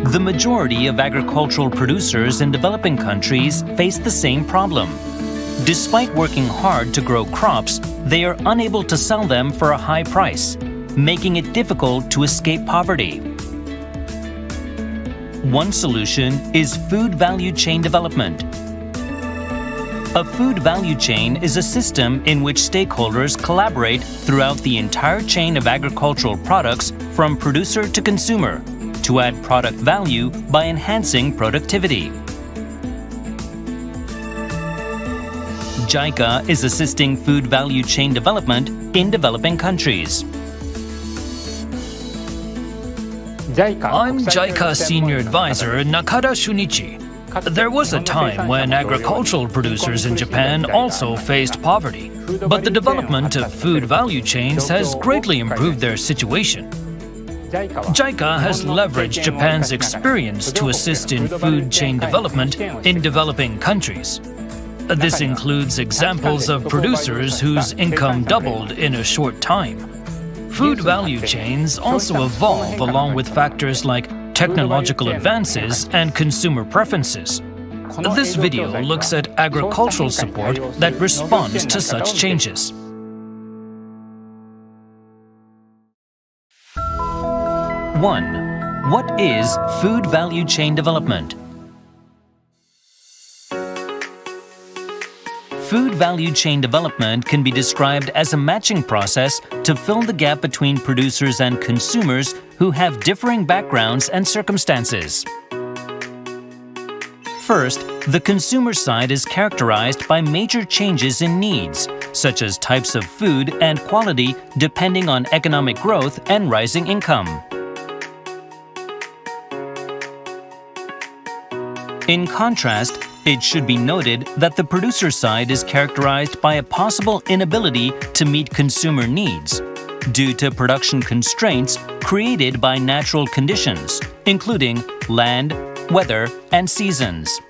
The majority of agricultural producers in developing countries face the same problem. Despite working hard to grow crops, they are unable to sell them for a high price, making it difficult to escape poverty. One solution is food value chain development. A food value chain is a system in which stakeholders collaborate throughout the entire chain of agricultural products from producer to consumer to add product value by enhancing productivity. JICA is assisting food value chain development in developing countries. I'm JICA Senior Advisor Nakada Shunichi. There was a time when agricultural producers in Japan also faced poverty, but the development of food value chains has greatly improved their situation. JICA has leveraged Japan's experience to assist in food chain development in developing countries. This includes examples of producers whose income doubled in a short time. Food value chains also evolve along with factors like technological advances and consumer preferences. This video looks at agricultural support that responds to such changes. 1. What is food value chain development? Food value chain development can be described as a matching process to fill the gap between producers and consumers who have differing backgrounds and circumstances. First, the consumer side is characterized by major changes in needs, such as types of food and quality depending on economic growth and rising income. In contrast, it should be noted that the producer side is characterized by a possible inability to meet consumer needs due to production constraints created by natural conditions, including land, weather, and seasons.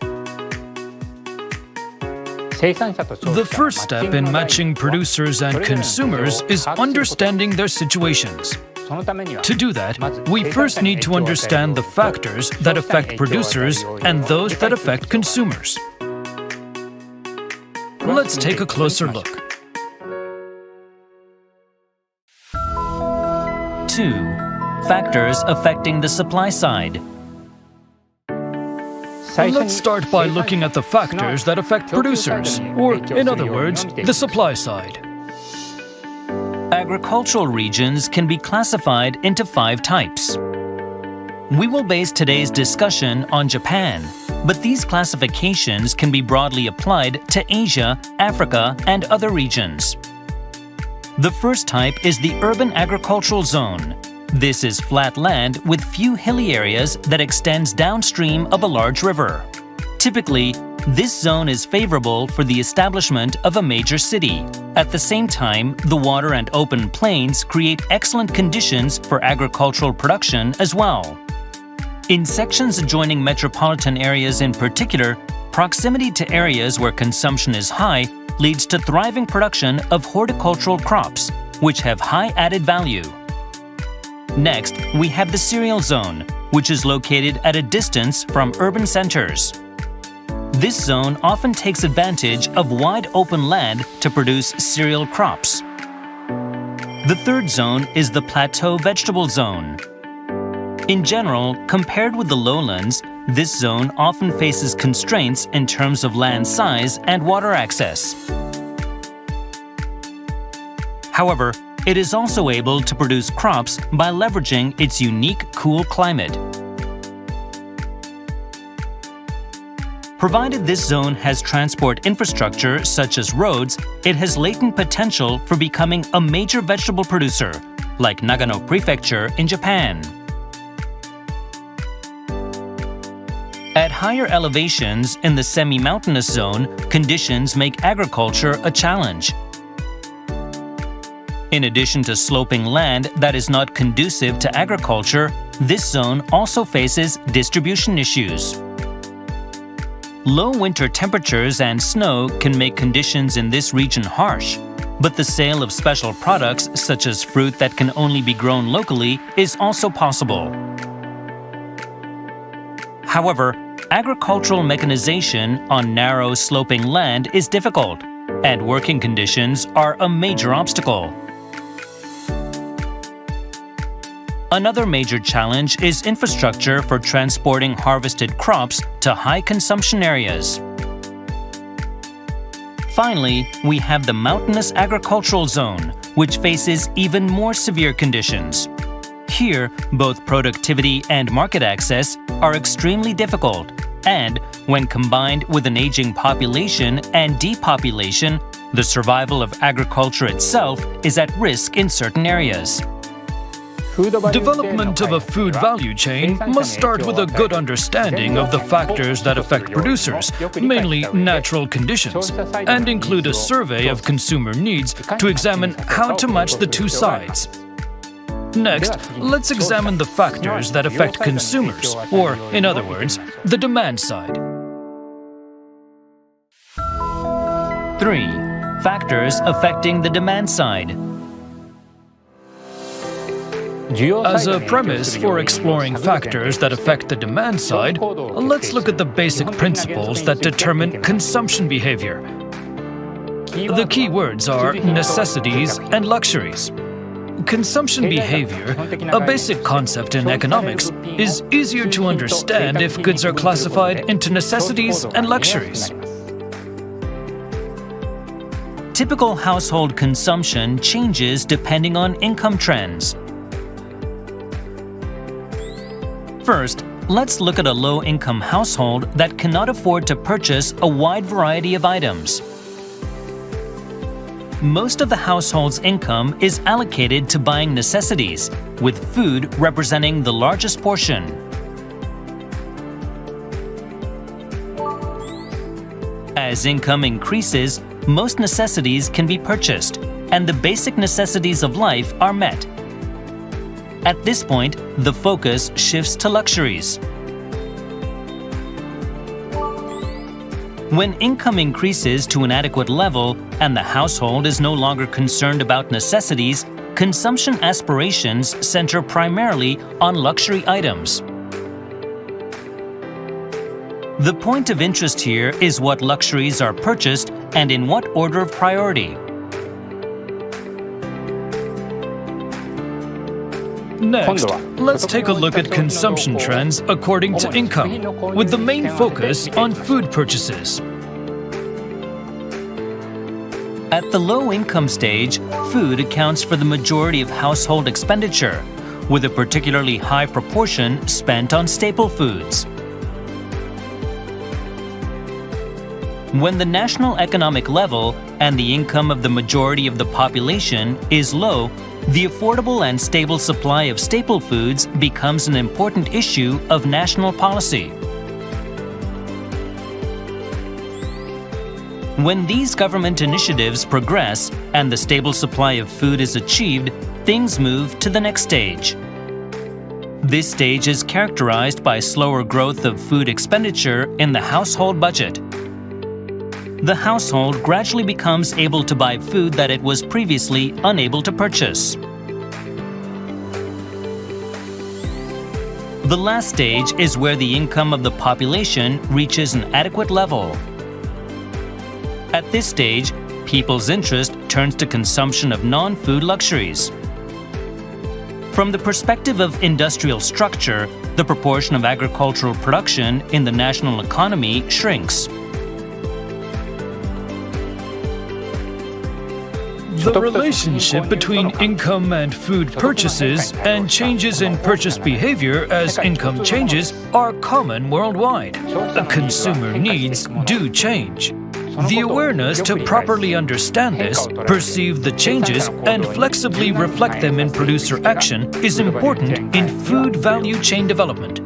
The first step in matching producers and consumers is understanding their situations. To do that, we first need to understand the factors that affect producers and those that affect consumers. Let's take a closer look. 2. Factors affecting the supply side. Let's start by looking at the factors that affect producers, or in other words, the supply side. Agricultural regions can be classified into 5 types. We will base today's discussion on Japan, but these classifications can be broadly applied to Asia, Africa, and other regions. The first type is the urban agricultural zone. This is flat land with few hilly areas that extends downstream of a large river. Typically, this zone is favorable for the establishment of a major city. At the same time, the water and open plains create excellent conditions for agricultural production as well. In sections adjoining metropolitan areas in particular, proximity to areas where consumption is high leads to thriving production of horticultural crops, which have high added value. Next, we have the cereal zone, which is located at a distance from urban centers. This zone often takes advantage of wide open land to produce cereal crops. The third zone is the plateau vegetable zone. In general, compared with the lowlands, this zone often faces constraints in terms of land size and water access. However, it is also able to produce crops by leveraging its unique cool climate. Provided this zone has transport infrastructure such as roads, it has latent potential for becoming a major vegetable producer, like Nagano Prefecture in Japan. At higher elevations in the semi-mountainous zone, conditions make agriculture a challenge. In addition to sloping land that is not conducive to agriculture, this zone also faces distribution issues. Low winter temperatures and snow can make conditions in this region harsh, but the sale of special products such as fruit that can only be grown locally is also possible. However, agricultural mechanization on narrow sloping land is difficult, and working conditions are a major obstacle. Another major challenge is infrastructure for transporting harvested crops to high consumption areas. Finally, we have the mountainous agricultural zone, which faces even more severe conditions. Here, both productivity and market access are extremely difficult, and when combined with an aging population and depopulation, the survival of agriculture itself is at risk in certain areas. Development of a food value chain must start with a good understanding of the factors that affect producers, mainly natural conditions, and include a survey of consumer needs to examine how to match the two sides. Next, let's examine the factors that affect consumers, or, in other words, the demand side. 3. Factors affecting the demand side. As a premise for exploring factors that affect the demand side, let's look at the basic principles that determine consumption behavior. The key words are necessities and luxuries. Consumption behavior, a basic concept in economics, is easier to understand if goods are classified into necessities and luxuries. Typical household consumption changes depending on income trends. First, let's look at a low-income household that cannot afford to purchase a wide variety of items. Most of the household's income is allocated to buying necessities, with food representing the largest portion. As income increases, most necessities can be purchased, and the basic necessities of life are met. At this point, the focus shifts to luxuries. When income increases to an adequate level and the household is no longer concerned about necessities, consumption aspirations center primarily on luxury items. The point of interest here is what luxuries are purchased and in what order of priority. Next, let's take a look at consumption trends according to income, with the main focus on food purchases. At the low-income stage, food accounts for the majority of household expenditure, with a particularly high proportion spent on staple foods. When the national economic level and the income of the majority of the population is low, the affordable and stable supply of staple foods becomes an important issue of national policy. When these government initiatives progress and the stable supply of food is achieved, things move to the next stage. This stage is characterized by slower growth of food expenditure in the household budget. The household gradually becomes able to buy food that it was previously unable to purchase. The last stage is where the income of the population reaches an adequate level. At this stage, people's interest turns to consumption of non-food luxuries. From the perspective of industrial structure, the proportion of agricultural production in the national economy shrinks. The relationship between income and food purchases and changes in purchase behavior as income changes are common worldwide. Consumer needs do change. The awareness to properly understand this, perceive the changes, and flexibly reflect them in producer action is important in food value chain development.